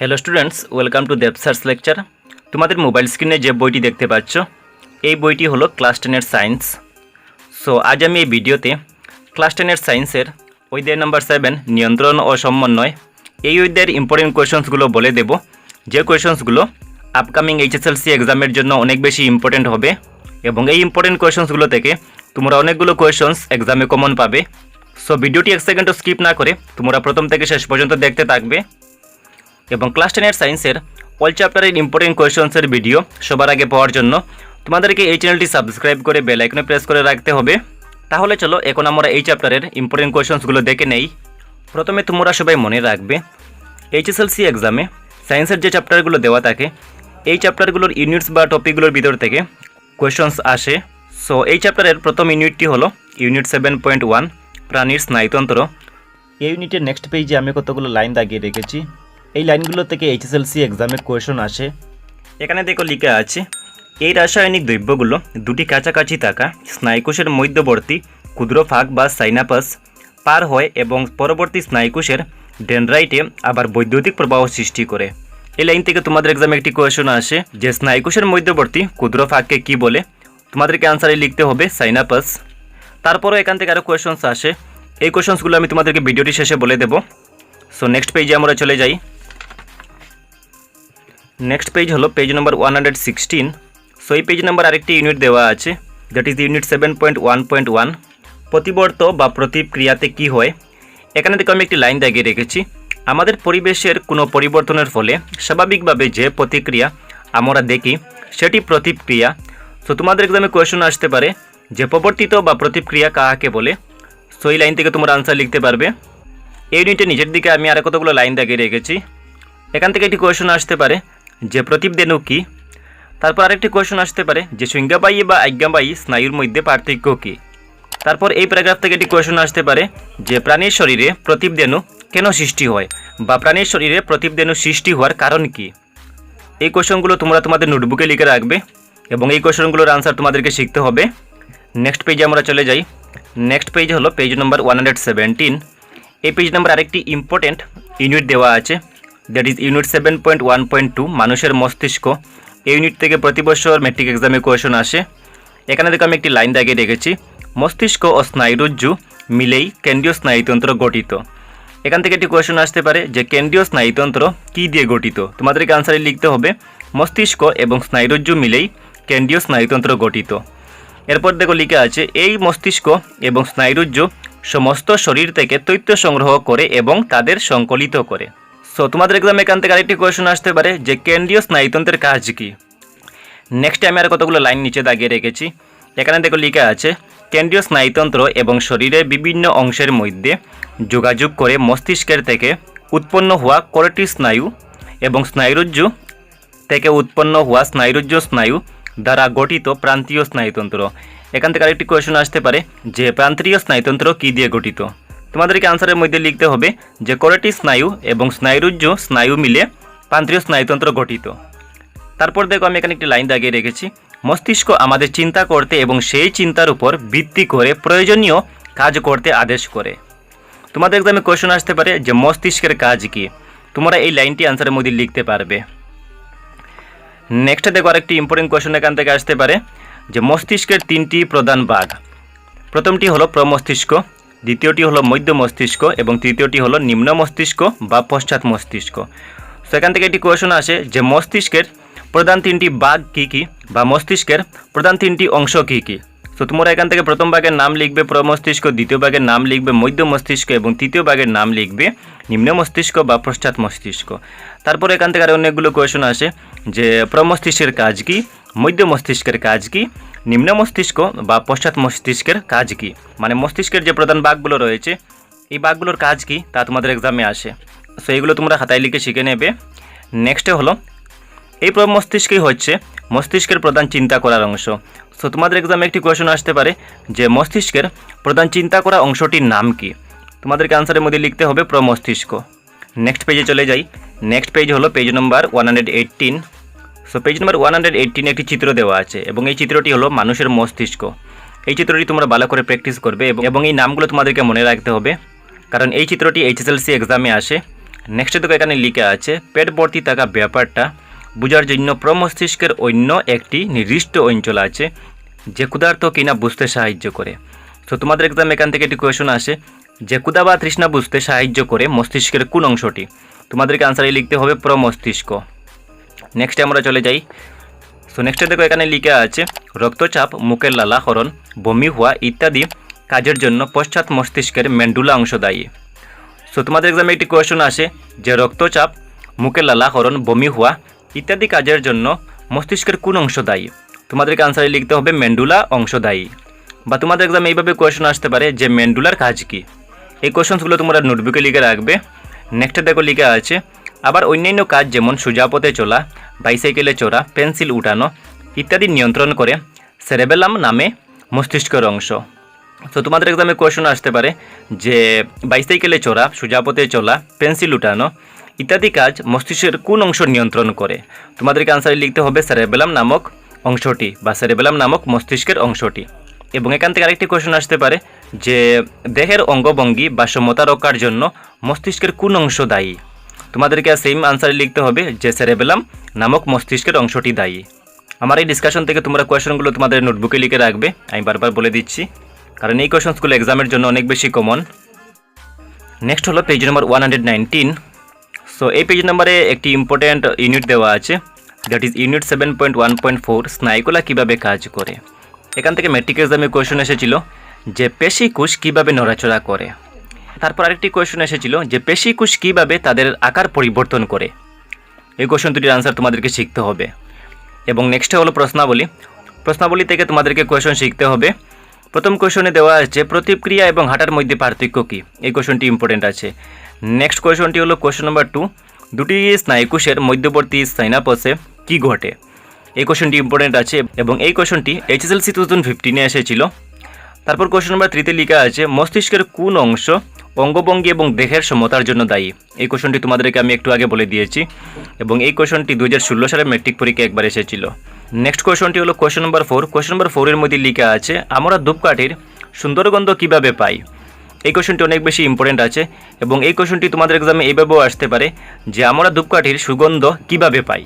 Hello students, welcome to দেবসার্স lecture. তোমাদের mobile স্ক্রিনে যে বইটি দেখতে পাচ্ছ এই বইটি হলো ক্লাস 10-এর সায়েন্স। সো আজ আমি এই ভিডিওতে ক্লাস 10-এর সায়েন্সের অধ্যায় নাম্বার 7 নিয়ন্ত্রণ ও সমন্বয় এই অধ্যায়ের ইম্পর্টেন্ট কোয়েশনসগুলো বলে দেব, যে কোয়েশনসগুলো আপকামিং HSLC এক্সামের জন্য অনেক বেশি ইম্পর্টেন্ট হবে এবং এই ইম্পর্টেন্ট কোয়েশনসগুলো থেকে তোমরা অনেকগুলো কোয়েশনস এক্সামে কমন পাবে। সো ভিডিওটি এক সেকেন্ডও স্কিপ না করে তোমরা প্রথম থেকে শেষ পর্যন্ত দেখতে থাকবে এবং ক্লাস 10-এর সায়েন্সের অল চ্যাপ্টারের ইম্পর্টেন্ট কোয়েশনসের ভিডিও সবার আগে পাওয়ার জন্য তোমাদেরকে এই চ্যানেলটি সাবস্ক্রাইব করে বেল আইকনে প্রেস করে রাখতে হবে। তাহলে চলো এখন আমরা এই চ্যাপ্টারের ইম্পর্টেন্ট কোয়েশনসগুলো দেখে নেই। প্রথমে তোমরা সবাই মনে রাখবে HSLC এক্সামে সায়েন্সের যে চ্যাপ্টারগুলো দেওয়া থাকে এই চ্যাপ্টারগুলোর ইউনিটস বা টপিকগুলোর ভিতর থেকে কোয়েশনস আসে। সো এই চ্যাপ্টারের প্রথম ইউনিটটি হলো ইউনিট 7.1 প্রাণীর স্নায়ুতন্ত্র। এই ইউনিটের নেক্সট পেজে আমি কতগুলো লাইন দাগিয়ে রেখেছি। এই লাইনগুলো থেকে HSLC এক্সামে কোয়েশন আসে। এখানে দেখো লেখা আছে, এই রাসায়নিক দ্রব্যগুলো দুটি কাছাকাছি থাকা স্নায়ুকোষের মধ্যবর্তী ক্ষুদ্র ফাঁক বা সাইনাপাস পার হয় এবং পরবর্তী স্নায়ুকোষের ডেনড্রাইটে আবার বৈদ্যুতিক প্রবাহ সৃষ্টি করে। এই লাইন থেকে তোমাদের এক্সামে একটি কোয়েশন আসে যে স্নায়ুকোষের মধ্যবর্তী ক্ষুদ্র ফাঁককে কি বলে। তোমাদেরকে আনসারে লিখতে হবে সাইনাপাস। তারপরও এখান থেকে আরও কোয়েশনস আসে, এই কোয়েশনসগুলো আমি তোমাদেরকে ভিডিওটি শেষে বলে দেব। সো নেক্সট পেজে আমরা চলে যাই। নেক্সট পেজ হলো পেজ নম্বর 116। সো এই পেজ নাম্বার আরেকটি ইউনিট দেওয়া আছে, দ্যাট ইজ ইউনিট 7.1.1 প্রতিবর্ত বা প্রতিক্রিয়াতে কি হয়। এখানে থেকে আমি একটি লাইন দাগিয়ে রেখেছি, আমাদের পরিবেশের কোনো পরিবর্তনের ফলে স্বাভাবিকভাবে যে প্রতিক্রিয়া আমরা দেখি সেটি প্রতিক্রিয়া। সো তোমাদের এক্সামে কোয়েশন আসতে পারে যে প্রবর্তিত বা প্রতিক্রিয়া কাকে বলে। সো এই লাইন থেকে তোমরা আনসার লিখতে পারবে। এই ইউনিটের নিচের দিকে আমি আরও কতগুলো লাইন দাগিয়ে রেখেছি। এখান থেকে একটি কোয়েশন আসতে পারে যে প্রতিবেনু কি। তারপর আরেকটি কোয়েশন আসতে পারে যে সংজ্ঞাবাহী বা আজ্ঞাবাহী স্নায়ুর মধ্যে পার্থক্য কী। তারপর এই প্যারাগ্রাফ থেকে একটি কোয়েশন আসতে পারে যে প্রাণীর শরীরে প্রতিবেনু কেন সৃষ্টি হয় বা প্রাণীর শরীরে প্রতিবেনু সৃষ্টি হওয়ার কারণ কি। এই কোয়েশনগুলো তোমরা তোমাদের নোটবুকে লিখে রাখবে এবং এই কোয়েশনগুলোর আনসার তোমাদেরকে শিখতে হবে। নেক্সট পেজে আমরা চলে যাই। নেক্সট পেজ হলো পেজ নম্বর 117। এই পেজ নাম্বার আরেকটি ইম্পর্টেন্ট ইউনিট দেওয়া আছে, দ্যাট ইজ ইউনিট 7.1.2 মানুষের মস্তিষ্ক। এই ইউনিট থেকে প্রতি বছর ম্যাট্রিক এক্সামে কোয়েশন আসে। এখানে দেখো আমি একটি লাইন দাগিয়ে রেখেছি, মস্তিষ্ক ও স্নায়ুরজ্জু মিলেই কেন্দ্রীয় স্নায়ুতন্ত্র গঠিত। এখান থেকে একটি কোয়েশন আসতে পারে যে কেন্দ্রীয় স্নায়ুতন্ত্র কী দিয়ে গঠিত। তোমাদেরকে আনসারে লিখতে হবে মস্তিষ্ক এবং স্নায়ুরজ্জু মিলেই কেন্দ্রীয় স্নায়ুতন্ত্র গঠিত। এরপর দেখো লেখা আছে, এই মস্তিষ্ক এবং স্নায়ুরজ্জু সমস্ত শরীর থেকে তথ্য সংগ্রহ করে এবং তাদের সংকলিত করে। সো তোমাদের এক্সামে এখান থেকে আরেকটি কোয়েশন আসতে পারে যে কেন্দ্রীয় স্নায়ুতন্ত্রের কাজ কী। নেক্সট আমি আর কতগুলো লাইন নিচে দাগিয়ে রেখেছি। এখানে দেখো লেখা আছে, কেন্দ্রীয় স্নায়ুতন্ত্র এবং শরীরের বিভিন্ন অংশের মধ্যে যোগাযোগ করে মস্তিষ্কের থেকে উৎপন্ন হওয়া কোরেটি স্নায়ু এবং স্নায়ুরজ্জু থেকে উৎপন্ন হওয়া স্নায়ুরজ্জু স্নায়ু দ্বারা গঠিত প্রান্তীয় স্নায়ুতন্ত্র। এখান থেকে আরেকটি কোয়েশন আসতে পারে যে প্রান্তীয় স্নায়ুতন্ত্র কী দিয়ে গঠিত। তোমাদেরকে আনসারের মধ্যে লিখতে হবে যে কোরেটি স্নায়ু এবং স্নায়ুরজ্জু স্নায়ু মিলে প্রান্তীয় স্নায়ুতন্ত্র গঠিত। তারপর দেখো আমি এখানে একটি লাইন দাগিয়ে রেখেছি, মস্তিষ্ক আমাদের চিন্তা করতে এবং সেই চিন্তার উপর ভিত্তি করে প্রয়োজনীয় কাজ করতে আদেশ করে। তোমাদের এক্সামে কোয়েশন আসতে পারে যে মস্তিষ্কের কাজ কী। তোমরা এই লাইনটি আনসারের মধ্যে লিখতে পারবে। নেক্সট দেখো আরেকটি ইম্পর্টেন্ট কোয়েশন এখান থেকে আসতে পারে যে মস্তিষ্কের তিনটি প্রধান ভাগ, প্রথমটি হলো প্রমস্তিষ্ক, দ্বিতীয়টি হলো মধ্য মস্তিষ্ক এবং তৃতীয়টি হলো নিম্ন মস্তিষ্ক বা পশ্চাৎ মস্তিষ্ক। সো এখান থেকে একটি কোয়েশন আসে যে মস্তিষ্কের প্রধান তিনটি ভাগ কী কী বা মস্তিষ্কের প্রধান তিনটি অংশ কী কী। সো তোমরা এখান থেকে প্রথম ভাগের নাম লিখবে প্রমস্তিষ্ক, দ্বিতীয় ভাগের নাম লিখবে মধ্য মস্তিষ্ক এবং তৃতীয় ভাগের নাম লিখবে নিম্ন মস্তিষ্ক বা পশ্চাৎ মস্তিষ্ক। তারপর এখান থেকে আরও অনেকগুলো কোয়েশন আসে যে প্রমস্তিষ্কের কাজ কী, মধ্য মস্তিষ্কের কাজ কী, নিম্ন মস্তিষ্ক বা পশ্চাৎ মস্তিষ্কের কাজ কী। মানে মস্তিষ্কের যে প্রধান ভাগগুলো রয়েছে এই ভাগগুলোর কাজ কী তা তোমাদের এক্সামে আসে। সো এইগুলো তোমরা খাতায় লিখে শিখে নেবে। নেক্সটে হলো এই প্রমস্তিষ্কই হচ্ছে মস্তিষ্কের প্রধান চিন্তা করার অংশ। সো তোমাদের এক্সামে একটি কোয়েশন আসতে পারে যে মস্তিষ্কের প্রধান চিন্তা করা অংশটির নাম কি। তোমাদেরকে আনসারের মধ্যে লিখতে হবে প্রমস্তিষ্ক। নেক্সট পেজে চলে যাই। নেক্সট পেজ হলো পেজ নম্বর 118। সো পেজ নম্বর 118 একটি চিত্র দেওয়া আছে এবং এই চিত্রটি হলো মানুষের মস্তিষ্ক। এই চিত্রটি তোমরা ভালো করে প্র্যাকটিস করবে এবং এই নামগুলো তোমাদেরকে মনে রাখতে হবে, কারণ এই চিত্রটি HSLC এক্সামে আসে। নেক্সটে দেখো এখানে লেখা আছে পেট ভর্তি থাকা ব্যাপারটা বোঝার জন্য প্রমস্তিষ্কের অন্য একটি নির্দিষ্ট অঞ্চল আছে যে ক্ষুধার্ত কিনা বুঝতে সাহায্য করে। তো তোমাদের এক্সাম এখান থেকে একটি কোয়েশন আসে যে ক্ষুধা বা তৃষ্ণা বুঝতে সাহায্য করে মস্তিষ্কের কোন অংশটি? তোমাদেরকে আনসারে লিখতে হবে প্রমস্তিষ্ক। নেক্সটে আমরা চলে যাই। সো নেক্সটে দেখো এখানে লেখা আছে রক্তচাপ, মুখের লালাক্ষরণ, বমি হওয়া ইত্যাদি কাজের জন্য পশ্চাৎ মস্তিষ্কের মেন্ডুলা অংশ দায়ী। সো তোমাদের এক্সামে একটি কোয়েশন আসে যে রক্তচাপ, মুখের লালাক্ষরণ, বমি হওয়া ইত্যাদি কাজের জন্য মস্তিষ্কের কোন অংশ দায়ী? তোমাদেরকে আনসারে লিখতে হবে মেন্ডুলা অংশ দায়ী। বা তোমাদের এক্সামে এইভাবে কোয়েশন আসতে পারে যে মেন্ডুলার কাজ কী? এই কোয়েশনসগুলো তোমরা নোটবুকে লিখে রাখবে। নেক্সটে দেখো লেখা আছে আবার অন্যান্য কাজ যেমন সোজা পথে চলা, বাইসাইকেলে চড়া, পেন্সিল উঠানো ইত্যাদি নিয়ন্ত্রণ করে সেরেবেলাম নামে মস্তিষ্কের অংশ। তো তোমাদের এক্সামে কোয়েশন আসতে পারে যে বাইসাইকেলে চড়া, সোজা পথে চলা, পেন্সিল উঠানো ইত্যাদি কাজ মস্তিষ্কের কোন অংশ নিয়ন্ত্রণ করে? তোমাদেরকে আনসারে লিখতে হবে সেরেবেলাম নামক অংশটি বা সেরেবেলাম নামক মস্তিষ্কের অংশটি। এবং এখান থেকে আরেকটি কোয়েশন আসতে পারে যে দেহের অঙ্গভঙ্গি বা সমতা রক্ষার জন্য মস্তিষ্কের কোন অংশ দায়ী? তোমাদেরকে সেম আনসারে লিখতে হবে যে সেরেবেলাম নামক মস্তিষ্কের অংশটি দায়ী। আমার এই ডিসকাশন থেকে তোমরা কোয়েশনগুলো তোমাদের নোটবুকে লিখে রাখবে, আমি বারবার বলে দিচ্ছি, কারণ এই কোয়েশনসগুলো এক্সামের জন্য অনেক বেশি কমন। নেক্সট হলো পেজ নম্বর 119। সো এই পেজ নম্বরে একটি ইম্পর্ট্যান্ট ইউনিট দেওয়া আছে, দ্যাট ইজ ইউনিট 7.1.4 স্নায়ুকলা কীভাবে কাজ করে। এখান থেকে ম্যাট্রিক এক্সামে কোয়েশন এসেছিল যে পেশি কোষ কীভাবে নড়াচড়া করে। তারপর আরেকটি কোয়েশন এসেছিল যে পেশি কোষ কীভাবে তাদের আকার পরিবর্তন করে। এই কোয়েশন দুটির আনসার তোমাদেরকে শিখতে হবে। এবং নেক্সটে হলো প্রশ্নাবলী। প্রশ্নাবলী থেকে তোমাদেরকে কোয়েশন শিখতে হবে। প্রথম কোয়েশনে দেওয়া আছে প্রতিক্রিয়া এবং হাঁটার মধ্যে পার্থক্য কী? এই কোয়েশনটি ইম্পর্টেন্ট আছে। নেক্সট কোয়েশনটি হলো কোয়েশন নম্বর 2, দুটি স্নায়ুকোষের মধ্যবর্তী সাইনাপসে কী ঘটে? এই কোয়েশনটি ইম্পর্টেন্ট আছে এবং এই কোয়েশনটি HSLC 2015-এ এসেছিল। তারপর কোয়েশন নম্বর 3-তে লেখা আছে মস্তিষ্কের কোন অংশ অঙ্গভঙ্গি এবং দেহের সমতার জন্য দায়ী? এই কোয়েশনটি তোমাদেরকে আমি একটু আগে বলে দিয়েছি এবং এই কোয়েশনটি 2016 সালে ম্যাট্রিক পরীক্ষা একবার এসেছিল। নেক্সট কোয়েশনটি হলো কোয়েশন নম্বর 4। কোয়েশন নম্বর 4-এর মধ্যে লেখা আছে আমরা ধূপকাঠির সুন্দর গন্ধ কীভাবে পাই? এই কোয়েশনটি অনেক বেশি ইম্পর্টেন্ট আছে এবং এই কোয়েশনটি তোমাদের এক্সামে এইভাবেও আসতে পারে যে আমরা ধূপকাঠির সুগন্ধ কীভাবে পাই।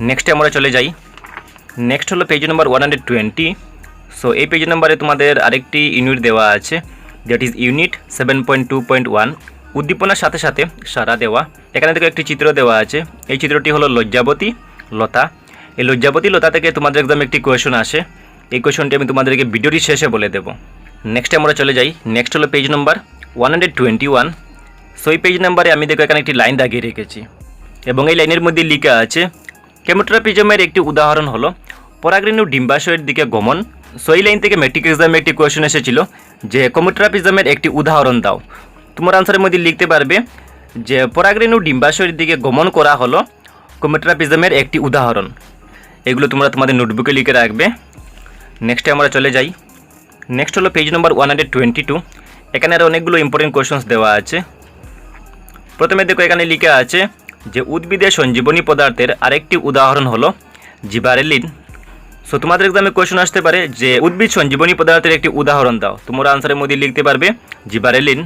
নেক্সটে আমরা চলে যাই। নেক্সট হলো পেজ নম্বর 120। সো এই পেজ নম্বরে তোমাদের আরেকটি ইউনিট দেওয়া আছে, দ্যাট ইজ ইউনিট 7.2.1 উদ্দীপনার সাথে সাথে সাড়া দেওয়া। এখানে থেকে একটি চিত্র দেওয়া আছে, এই চিত্রটি হলো লজ্জাবতী লতা। এই লজ্জাবতী লতা থেকে তোমাদের এক্সামে একটি কোয়েশন আসে, এই কোয়েশনটি আমি তোমাদেরকে ভিডিওটি শেষে বলে দেব। নেক্সটে আমরা চলে যাই। নেক্সট হলো পেজ নম্বর 121। সো এই পেজ নাম্বারে আমি দেখো এখানে একটি লাইন দাগিয়ে রেখেছি এবং এই লাইনের মধ্যে লেখা আছে কেমোট্রাপিজমের একটি উদাহরণ হলো পরাগরেণু ডিম্বাশয়ের দিকে গমন। সো এই লাইন থেকে ম্যাট্রিক এক্সামে একটি কোয়েশন এসেছিল যে কেমোট্রাপিজমের একটি উদাহরণ দাও। তোমার আনসারের মধ্যে লিখতে পারবে যে পরাগরেণু ডিম্বাশয়ের দিকে গমন করা হলো কেমোট্রাপিজমের একটি উদাহরণ। এগুলো তোমরা তোমাদের নোটবুকে লিখে রাখবে। নেক্সটে আমরা চলে যাই। নেক্সট হলো পেজ নম্বর 122। এখানে আরও অনেকগুলো ইম্পর্টেন্ট কোয়েশনস দেওয়া আছে। প্রথমে দেখো এখানে লেখা আছে যে উদ্ভিদের সঞ্জীবনী পদার্থের আরেকটি উদাহরণ হলো জিবারেলিন। সো তোমাদের এক্সামে কোয়েশন আসতে পারে যে উদ্ভিদ সঞ্জীবনী পদার্থের একটি উদাহরণ দাও। তোমরা আনসারের মধ্যে লিখতে পারবে জিবারেলিন।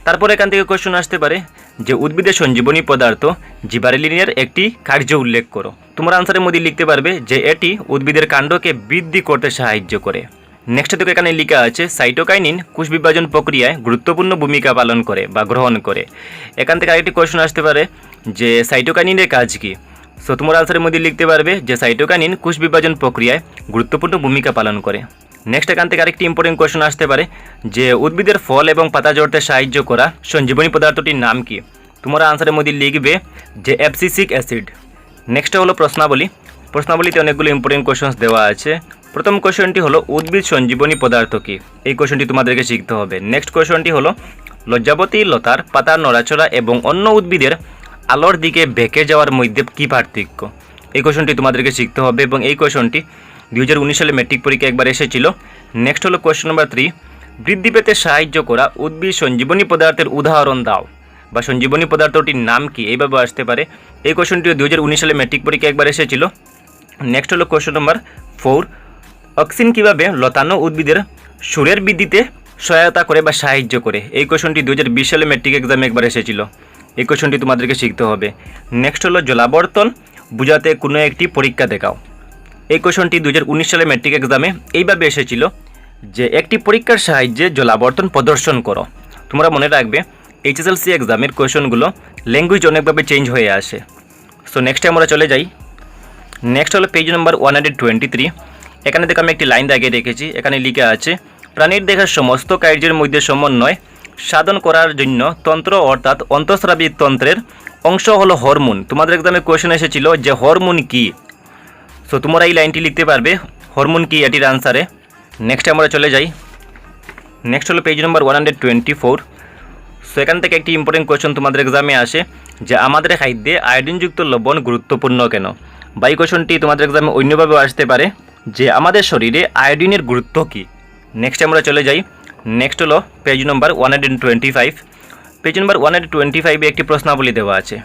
তারপর এখান থেকে কোয়েশন আসতে পারে যে উদ্ভিদের সঞ্জীবনী পদার্থ জিবারেলিনের একটি কার্য উল্লেখ করো। তোমরা আনসারের মধ্যে লিখতে পারবে যে এটি উদ্ভিদের কাণ্ডকে বৃদ্ধি করতে সাহায্য করে। নেক্সট থেকে এখানে লেখা আছে সাইটোকাইনিন কোষ বিভাজন প্রক্রিয়ায় গুরুত্বপূর্ণ ভূমিকা পালন করে বা গ্রহণ করে। এখান থেকে আরেকটি কোয়েশন আসতে পারে যে সাইটোকাইনিনের কাজ কী? সো তোমরা আনসারের মধ্যে লিখতে পারবে যে সাইটোকাইনিন কোষ বিভাজন প্রক্রিয়ায় গুরুত্বপূর্ণ ভূমিকা পালন করে। নেক্সট এখান থেকে আরেকটি ইম্পর্টেন্ট কোয়েশন আসতে পারে যে উদ্ভিদের ফল এবং পাতা ঝরতে সাহায্য করা সঞ্জীবনী পদার্থটির নাম কি? তোমরা আনসারের মধ্যে লিখবে যে অ্যাবসিসিক অ্যাসিড। নেক্সট হলো প্রশ্নাবলী। প্রশ্নাবলীতে অনেকগুলো ইম্পর্টেন্ট কোয়েশনস দেওয়া আছে। প্রথম কোয়েশনটি হলো উদ্ভিদ সঞ্জীবনী পদার্থ কী? এই কোয়েশনটি তোমাদেরকে শিখতে হবে। নেক্সট কোয়েশনটি হলো লজ্জাবতী লতার পাতার নড়াচড়া এবং অন্য উদ্ভিদের আলোর দিকে বেঁকে যাওয়ার মধ্যে কী পার্থক্য? এই কোয়েশনটি তোমাদেরকে শিখতে হবে এবং এই কোয়েশনটি 2019 সালে ম্যাট্রিক পরীক্ষা একবার এসেছিল। নেক্সট হলো কোয়েশন নম্বর 3, বৃদ্ধি পেতে সাহায্য করা উদ্ভিদ সঞ্জীবনী পদার্থের উদাহরণ দাও বা সঞ্জীবনী পদার্থটির নাম কি? এইভাবে আসতে পারে। এই কোয়েশনটিও 2019 সালে ম্যাট্রিক পরীক্ষা একবার এসেছিল। নেক্সট হলো কোয়েশন নম্বর 4, অক্সিন কীভাবে লতানো উদ্ভিদের সুরের বৃদ্ধিতে সহায়তা করে বা সাহায্য করে? এই কোয়েশনটি 2020 সালে ম্যাট্রিক এক্সামে একবার এসেছিল। এই কোশ্চেনটি তোমাদেরকে শিখতে হবে। নেক্সট হলো জলাবর্তন বোঝাতে কোনো একটি পরীক্ষা দেখাও। এই কোশ্চেনটি 2019 সালে ম্যাট্রিক এক্সামে এইভাবে এসেছিল যে একটি পরীক্ষার সাহায্যে জলাবর্তন প্রদর্শন করো। তোমরা মনে রাখবে HSLC এক্সামের কোশ্চেনগুলো ল্যাঙ্গুয়েজ অনেকভাবে চেঞ্জ হয়ে আসে। সো নেক্সটে আমরা চলে যাই। নেক্সট হলো পেজ নম্বর 123। এখানে দেখো আমি একটি লাইন দাগিয়ে রেখেছি। এখানে লিখে আছে প্রাণীর দেহের সমস্ত কার্যের মধ্যে সমন্বয় সাধন করার জন্য তন্ত্র অর্থাৎ অন্তঃস্রাবী তন্ত্রের অংশ হলো হরমোন। তোমাদের এক্সামে কোশ্চেন এসেছিল যে হরমোন কী। সো তোমরা এই লাইনটি লিখতে পারবে হরমোন কী এটির আনসারে। নেক্সট আমরা চলে যাই। নেক্সট হলো পেজ নম্বর 124। সো এখান থেকে একটি ইম্পর্টেন্ট কোশ্চেন তোমাদের এক্সামে আসে যে আমাদের খাদ্যে আয়োডিনযুক্ত লবণ গুরুত্বপূর্ণ কেন। বা এই কোশ্চেনটি তোমাদের এক্সামে অন্যভাবেও আসতে পারে যে আমাদের শরীরে আয়োডিনের গুরুত্ব কী। নেক্সট আমরা চলে যাই। নেক্সট হলো পেজ নম্বর 125। পেজ নম্বর 125-এ একটি প্রশ্নাবলী দেওয়া আছে।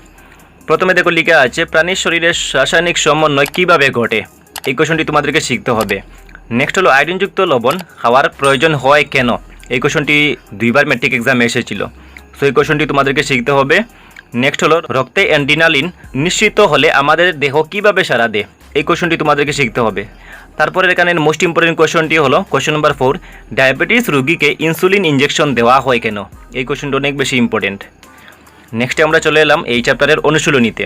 প্রথমে দেখো লিখা আছে প্রাণীর শরীরের রাসায়নিক সমন্বয় কীভাবে ঘটে। এই কোশ্চেনটি তোমাদেরকে শিখতে হবে। নেক্সট হলো আয়োডিনযুক্ত লবণ খাওয়ার প্রয়োজন হয় কেন। এই কোশ্চেনটি 2বার ম্যাট্রিক এক্সামে এসেছিল। সো এই কোশ্চেনটি তোমাদেরকে শিখতে হবে। নেক্সট হলো রক্তে অ্যাড্রিনালিন নিঃসৃত হলে আমাদের দেহ কীভাবে সাড়া দেয়। এই কোশ্চেনটি তোমাদেরকে শিখতে হবে। তারপরে এখানে মোস্ট ইম্পর্টেন্ট কোশ্চেনটি হলো কোশ্চেন নম্বর 4, ডায়াবেটিস রোগীকে ইনসুলিন ইঞ্জেকশন দেওয়া হয় কেন। এই কোশ্চেনটি অনেক বেশি ইম্পর্টেন্ট। নেক্সটে আমরা চলে এলাম এই চ্যাপ্টারের অনুশীলনীতে।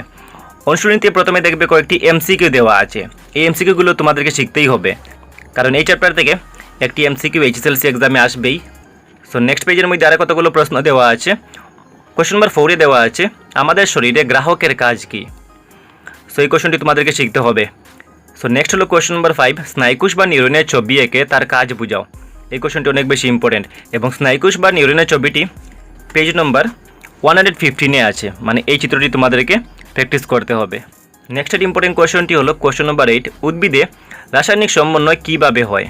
অনুশীলনীতে প্রথমে দেখবে কয়েকটি MCQ দেওয়া আছে। এই MCQগুলো তোমাদেরকে শিখতেই হবে, কারণ এই চ্যাপ্টার থেকে একটি MCQ HSLC এক্সামে আসবেই। সো নেক্সট পেজের মধ্যে আরও কতগুলো প্রশ্ন দেওয়া আছে। কোশ্চেন নম্বর 4-এ দেওয়া আছে আমাদের শরীরে গ্রাহকের কাজ কী। সো এই কোশ্চেনটি তোমাদেরকে শিখতে হবে। সো নেক্সট হলো কোশ্চেন নম্বর 5, স্নায়ুকোষ বা নিউরনের ছবি এঁকে তার কাজ বুঝাও। এই কোশ্চেনটি অনেক বেশি ইম্পর্টেন্ট এবং স্নায়ুকোষ বা নিউরনের ছবিটি পেজ নম্বর 115-এ আছে, মানে এই চিত্রটি তোমাদেরকে প্র্যাকটিস করতে হবে। নেক্সট ইম্পর্টেন্ট কোশ্চেনটি হলো কোশ্চেন নম্বর 8, উদ্ভিদে রাসায়নিক সমন্বয় কীভাবে হয়।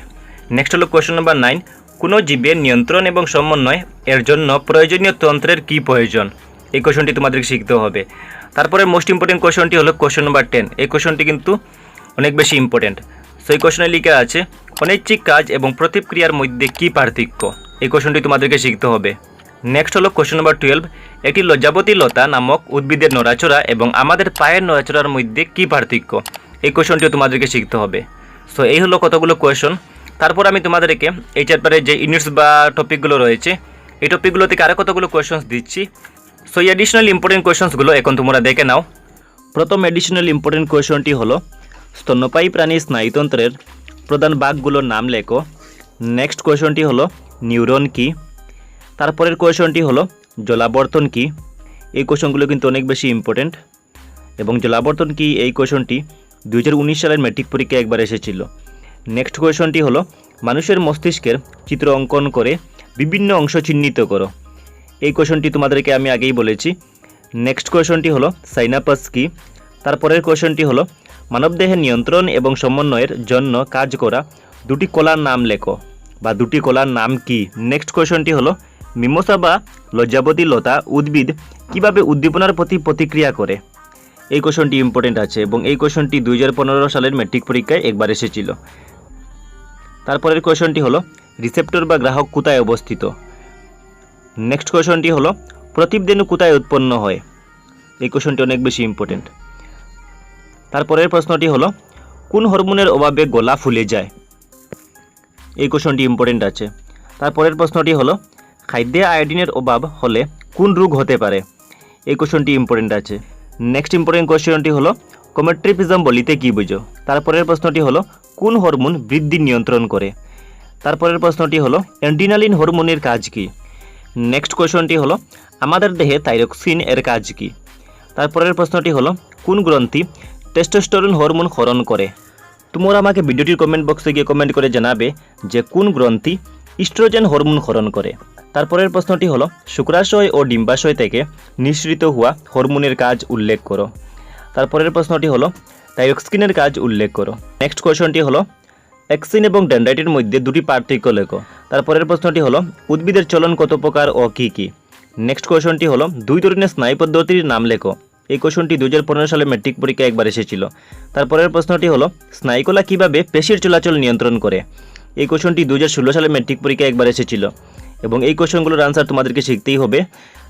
নেক্সট হলো কোশ্চেন নম্বর 9, কোনো জীবের নিয়ন্ত্রণ এবং সমন্বয় এর জন্য প্রয়োজনীয় তন্ত্রের কী প্রয়োজন। এই কোশ্চেনটি তোমাদেরকে শিখতে হবে। তারপরে মোস্ট ইম্পর্টেন্ট কোশ্চেনটি হলো কোশ্চেন নম্বর 10। এই কোশ্চেনটি কিন্তু অনেক বেশি ইম্পর্টেন্ট। সো এই কোশ্চেনে লিখা আছে অনৈচ্ছিক কাজ এবং প্রতিক্রিয়ার মধ্যে কী পার্থক্য। এই কোশ্চেনটি তোমাদেরকে শিখতে হবে। নেক্সট হলো কোশ্চেন নম্বর 12, একটি লজ্জাবতী লতা নামক উদ্ভিদের নড়াচড়া এবং আমাদের পায়ের নড়াচড়ার মধ্যে কী পার্থক্য। এই কোশ্চেনটিও তোমাদেরকে শিখতে হবে। সো এই হলো কতগুলো কোশ্চেন। তারপর আমি তোমাদেরকে এই চ্যাপ্টারে যে ইউনিটস বা টপিকগুলো রয়েছে এই টপিকগুলো থেকে আরও কতগুলো কোশ্চেন্স দিচ্ছি। সো এই অ্যাডিশনাল ইম্পর্টেন্ট কোশ্চেন্সগুলো এখন তোমরা দেখে নাও। প্রথম অ্যাডিশনাল ইম্পর্টেন্ট কোশ্চেনটি হলো স্তন্যপায়ী প্রাণীর স্নায়ুতন্ত্রের প্রধান ভাগগুলোর নাম লেখো। নেক্সট কোশ্চেনটি হলো নিউরন কী। তারপরের কোশ্চেনটি হলো জলাবর্তন কী। এই কোশ্চেনগুলো কিন্তু অনেক বেশি ইম্পর্টেন্ট এবং জলাবর্তন কী এই কোশ্চেনটি 2019 সালের ম্যাট্রিক পরীক্ষায় একবার এসেছিল। নেক্সট কোশ্চেনটি হলো মানুষের মস্তিষ্কের চিত্র অঙ্কন করে বিভিন্ন অংশ চিহ্নিত করো। এই কোশ্চেনটি তোমাদেরকে আমি আগেই বলেছি। নেক্সট কোশ্চেনটি হলো সাইনাপাস কী। তারপরের কোশ্চেনটি হলো মানবদেহের নিয়ন্ত্রণ এবং সমন্বয়ের জন্য কাজ করা দুটি কলার নাম লেখো বা দুটি কলার নাম কি। নেক্সট কোশ্চেনটি হলো মিমোসা বা লজ্জাবতী লতা উদ্ভিদ কিভাবে উদ্দীপনার প্রতি প্রতিক্রিয়া করে। এই কোশ্চেনটি ইম্পর্টেন্ট আছে এবং এই কোশ্চেনটি 2015 সালের ম্যাট্রিক পরীক্ষায় একবার এসেছিল। তারপরের কোশ্চেনটি হলো রিসেপ্টর বা গ্রাহক কোথায় অবস্থিত। নেক্সট কোশ্চেনটি হলো প্রতিবেদন কোথায় উৎপন্ন হয়। এই কোশ্চেনটি অনেক বেশি ইম্পর্টেন্ট। তারপরের প্রশ্নটি হলো কোন হরমোনের অভাবে গলা ফুলে যায়। এই কোশ্চেনটি ইম্পর্টেন্ট আছে। তারপরের প্রশ্নটি হলো খাদ্যে আয়োডিনের অভাব হলে কোন রোগ হতে পারে। এই কোশ্চেনটি ইম্পর্টেন্ট আছে। নেক্সট ইম্পর্টেন্ট কোশ্চেনটি হলো কোমেট্রিপিজম বলিতে কী বুঝো। তারপরের প্রশ্নটি হলো কোন হরমোন বৃদ্ধি নিয়ন্ত্রণ করে। তারপরের প্রশ্নটি হলো অ্যাড্রিনালিন হরমোনের কাজ কী। নেক্সট কোশ্চেনটি হলো আমাদের দেহে থাইরক্সিন এর কাজ কী। তারপরের প্রশ্নটি হলো কোন গ্রন্থি টেস্টোস্টেরন হরমোন ক্ষরণ করে। তোমরা আমাকে ভিডিওটির কমেন্ট বক্সে গিয়ে কমেন্ট করে জানাবে যে কোন গ্রন্থি ইস্ট্রোজেন হরমোন ক্ষরণ করে। তারপরের প্রশ্নটি হলো শুক্রাশয় ও ডিম্বাশয় থেকে নিঃসৃত হওয়া হরমোনের কাজ উল্লেখ করো। তারপরের প্রশ্নটি হলো থাইরক্সিনের কাজ উল্লেখ করো। নেক্সট কোশ্চেনটি হলো অ্যাক্সিন এবং ডেনড্রাইটের মধ্যে দুটি পার্থক্য লেখো। তারপরের প্রশ্নটি হলো উদ্ভিদের চলন কত প্রকার ও কী কী। নেক্সট কোশ্চেনটি হলো দুই ধরনের স্নায়ু পদ্ধতির নাম লেখো। এই কোশ্চেনটি 2015 সালে ম্যাট্রিক পরীক্ষায় একবার এসেছিল। তারপরের প্রশ্নটি হলো স্নায়ুকলা কীভাবে পেশির চলাচল নিয়ন্ত্রণ করে। এই কোশ্চেনটি 2016 সালে ম্যাট্রিক পরীক্ষায় একবার এসেছিল এবং এই কোশ্চেনগুলোর আনসার তোমাদেরকে শিখতেই হবে।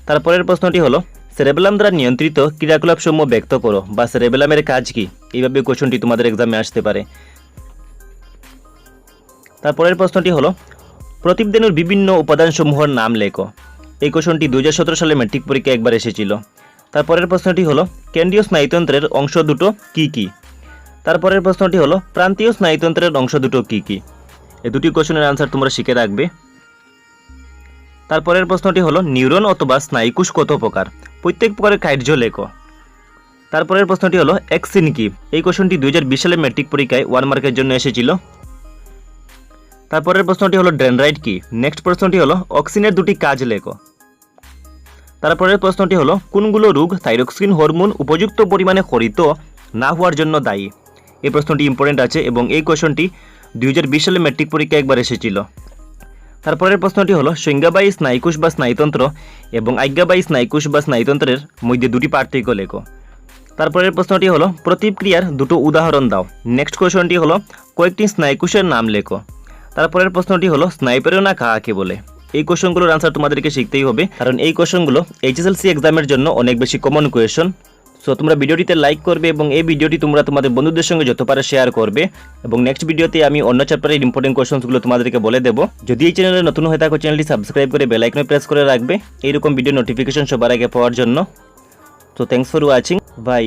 তারপরের প্রশ্নটি হলো সেরেবেলাম দ্বারা নিয়ন্ত্রিত ক্রিয়াকলাপসমূহ ব্যক্ত করো বা সেরেবেলামের কাজ কি, এইভাবে কোশ্চেনটি তোমাদের এক্সামে আসতে পারে। তারপরের প্রশ্নটি হলো প্রতিবেদনের বিভিন্ন উপাদানসমূহের নাম লেখো। এই কোশ্চেনটি 2017 সালে ম্যাট্রিক পরীক্ষায় একবার এসেছিল। তারপরের প্রশ্নটি হলো কেন্দ্রীয় স্নায়ুতন্ত্রের অংশ দুটো কী কী। তারপরের প্রশ্নটি হলো প্রান্তীয় স্নায়ুতন্ত্রের অংশ দুটো কী কী। এই দুটি কোশ্চেনের আনসার তোমরা শিখে রাখবে। তারপরের প্রশ্নটি হলো নিউরন অথবা স্নায়ুকোষ কত প্রকার, প্রত্যেক প্রকারের কার্য লেখো। তারপরের প্রশ্নটি হলো অ্যাক্সিন কি। এই কোশ্চেনটি 2020 সালে ম্যাট্রিক পরীক্ষায় 1 মার্কের জন্য এসেছিল। তারপরের প্রশ্নটি হলো ডেনড্রাইট কি। নেক্সট প্রশ্নটি হলো অক্সিনের দুটি কাজ লেখো। তারপরের প্রশ্নটি হলো কোনগুলো রোগ থাইরক্সিন হরমোন উপযুক্ত পরিমাণে ক্ষরিত না হওয়ার জন্য দায়ী। এই প্রশ্নটি ইম্পর্টেন্ট আছে এবং এই কোশ্চেনটি 2020 সালে ম্যাট্রিক পরীক্ষায় একবার এসেছিল। তারপরের প্রশ্নটি হলো সংজ্ঞাবাহী স্নায়ুকোষ বা স্নায়ুতন্ত্র এবং আজ্ঞাবাহী স্নায়ুকোষ বা স্নায়ুতন্ত্রের মধ্যে দুটি পার্থক্য লেখো। তারপরের প্রশ্নটি হলো প্রতিক্রিয়ার দুটো উদাহরণ দাও। নেক্সট কোশ্চেনটি হলো কয়েকটি স্নায়ুকোষের নাম লেখো। তারপরের প্রশ্নটি হলো স্নায়ুপ্রেরণা কাকে বলে। এই কোশ্চেনগুলোর আনসার তোমাদেরকে শিখতেই হবে, কারণ এই কোশ্চেনগুলো HSLC এক্সামের জন্য অনেক বেশি কমন কোয়েশ্চন। সো তোমরা ভিডিওটিতে লাইক করবে এবং এই ভিডিওটি তোমরা তোমাদের বন্ধুদের সঙ্গে যত পারে শেয়ার করবে এবং নেক্সট ভিডিওতে আমি অন্য চ্যাপ্টারের ইম্পর্টেন্ট কোশ্চেনগুলো তোমাদেরকে বলে দেবো। যদি এই চ্যানেলে নতুন হয়ে থাকো চ্যানেলটি সাবস্ক্রাইব করে বেল আইকনে প্রেস করে রাখবে এইরকম ভিডিও নোটিফিকেশন সবার আগে পাওয়ার জন্য। তো থ্যাঙ্কস ফর ওয়াচিং, বাই।